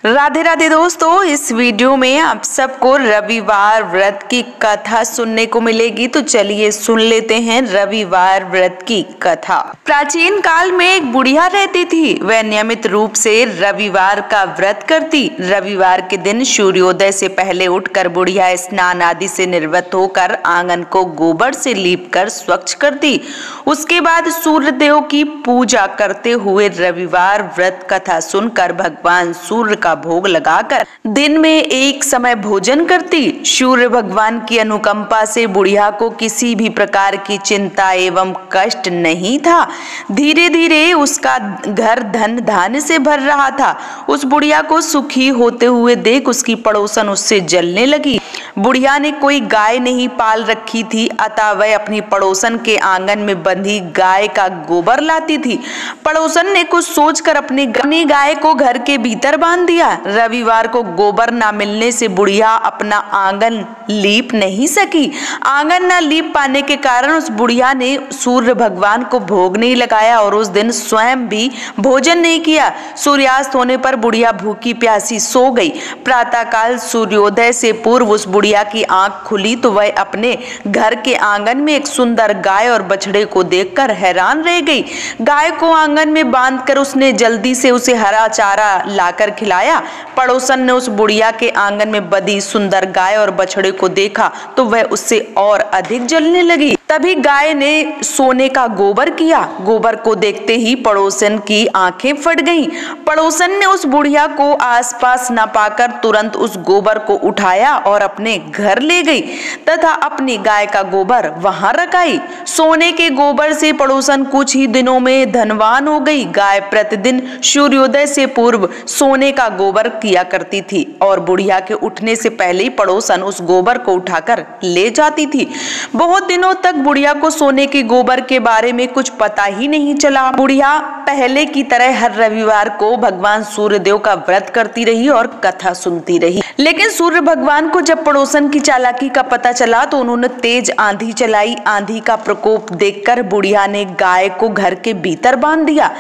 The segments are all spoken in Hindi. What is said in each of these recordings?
राधे राधे दोस्तों, इस वीडियो में आप सबको रविवार व्रत की कथा सुनने को मिलेगी। तो चलिए सुन लेते हैं रविवार व्रत की कथा। प्राचीन काल में एक बुढ़िया रहती थी। वह नियमित रूप से रविवार का व्रत करती। रविवार के दिन सूर्योदय से पहले उठकर बुढ़िया स्नान आदि से निर्वृत्त होकर आंगन को गोबर से लीपकर स्वच्छ करती। उसके बाद सूर्य देव की पूजा करते हुए रविवार व्रत कथा सुनकर भगवान सूर्य का भोग लगाकर दिन में एक समय भोजन करती। सूर्य भगवान की अनुकंपा से बुढ़िया को किसी भी प्रकार की चिंता एवं कष्ट नहीं था। धीरे धीरे उसका घर धन धान्य से भर रहा था। उस बुढ़िया को सुखी होते हुए देख उसकी पड़ोसन उससे जलने लगी। बुढ़िया ने कोई गाय नहीं पाल रखी थी, अतः वह अपनी पड़ोसन के आंगन में बंधी गाय का गोबर लाती थी। पड़ोसन ने कुछ सोचकर अपनी गाय को घर के भीतर बांध दिया। रविवार को गोबर न मिलने से बुढ़िया अपना आंगन लीप नहीं सकी। आंगन न लीप पाने के कारण उस बुढ़िया ने सूर्य भगवान को भोग नहीं लगाया और उस दिन स्वयं भी भोजन नहीं किया। सूर्यास्त होने पर बुढ़िया भूखी प्यासी सो गई। प्रातःकाल सूर्योदय से पूर्व उस बुढ़िया की आंख खुली तो वह अपने घर के आंगन में एक सुंदर गाय और बछड़े को देखकर हैरान रह गई। गाय को आंगन में बांधकर उसने जल्दी से उसे हरा चारा लाकर खिलाया। पड़ोसन ने उस बुढ़िया के आंगन में बंधी सुंदर गाय और बछड़े को देखा तो वह उससे और अधिक जलने लगी। तभी गाय ने सोने का गोबर किया। गोबर को देखते ही पड़ोसन की आंखें फट गईं। पड़ोसन ने उस बुढ़िया को आसपास न पाकर तुरंत उस गोबर को उठाया और अपने घर ले गई तथा अपनी गाय का गोबर वहां रखाई। सोने के गोबर से पड़ोसन कुछ ही दिनों में धनवान हो गई। गाय प्रतिदिन सूर्योदय से पूर्व सोने का गोबर किया करती थी और बुढ़िया के उठने से पहले ही पड़ोसन उस गोबर को उठाकर ले जाती थी। बहुत दिनों तक बुढ़िया को सोने के गोबर के बारे में कुछ पता ही नहीं चला। बुढ़िया पहले की तरह हर रविवार को भगवान सूर्यदेव का व्रत करती रही और कथा सुनती रही। लेकिन सूर्य भगवान को जब पड़ोसन की चालाकी का पता चला तो उन्होंने तेज आंधी चलाई। आंधी का प्रकोप देखकर बुढ़िया ने गाय को घर के भीतर बांध दिया।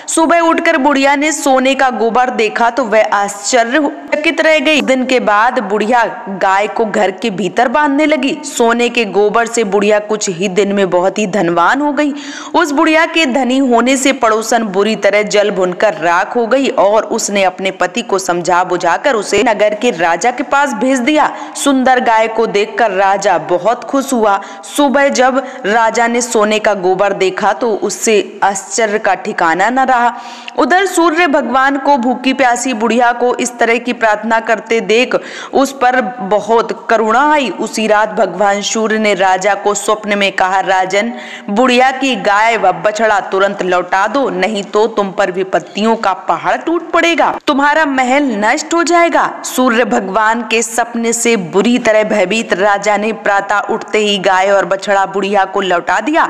सुबह उठकर बुढ़िया ने सोने का गोबर देखा तो वह आश्चर्यचकित रह गई। दिन के बाद बुढ़िया गाय को घर के भीतर बांधने लगी। सोने के गोबर से बुढ़िया कुछ ही दिन में बहुत ही धनवान हो गई। उस बुढ़िया के धनी होने से पड़ोसन बुरी तरह जल भुनकर राख हो गई और उसने अपने पति को समझा बुझाकर उसे नगर के राजा के पास भेज दिया। सुंदर गाय को देखकर राजा बहुत खुश हुआ। सुबह जब राजा ने सोने का गोबर देखा तो उससे आश्चर्य का ठिकाना न रहा। उधर सूर्य भगवान को भूखी प्यासी बुढ़िया को इस तरह की प्रार्थना करते देख उस पर बहुत करुणा आई। उसी रात भगवान सूर्य ने राजा को स्वप्न में कहा, राजन, बुढ़िया की गाय व बछड़ा तुरंत लौटा दो, नहीं तो तुम पर विपत्तियों का पहाड़ टूट पड़ेगा, तुम्हारा महल नष्ट हो जाएगा। सूर्य भगवान के सपने से बुरी तरह भयभीत राजा ने प्रातः उठते ही गाय और बछड़ा बुढ़िया को लौटा दिया।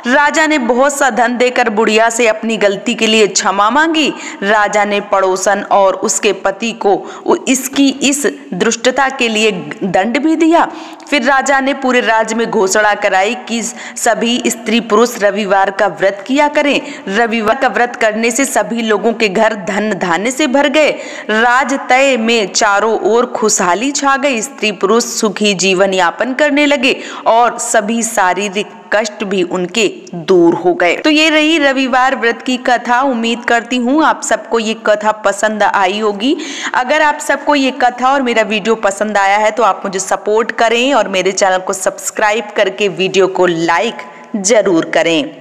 राजा ने बहुत सा धन देकर बुढ़िया से अपनी गलती के लिए क्षमा मांगी। राजा ने पड़ोसन और उसके पति को इसकी इस दुष्टता के लिए दंड भी दिया। फिर राजा ने पूरे राज्य में घोषणा कराई कि सभी स्त्री पुरुष रविवार का व्रत किया करें। रविवार का व्रत करने से सभी लोगों के घर धन धान्य से भर गए। राजतय में चारों ओर खुशहाली छा गई। स्त्री पुरुष सुखी जीवन यापन करने लगे और सभी शारीरिक कष्ट भी उनके दूर हो गए। तो ये रही रविवार व्रत की कथा। उम्मीद करती हूँ आप सबको ये कथा पसंद आई होगी। अगर आप सबको ये कथा और मेरा वीडियो पसंद आया है तो आप मुझे सपोर्ट करें और मेरे चैनल को सब्सक्राइब करके वीडियो को लाइक जरूर करें।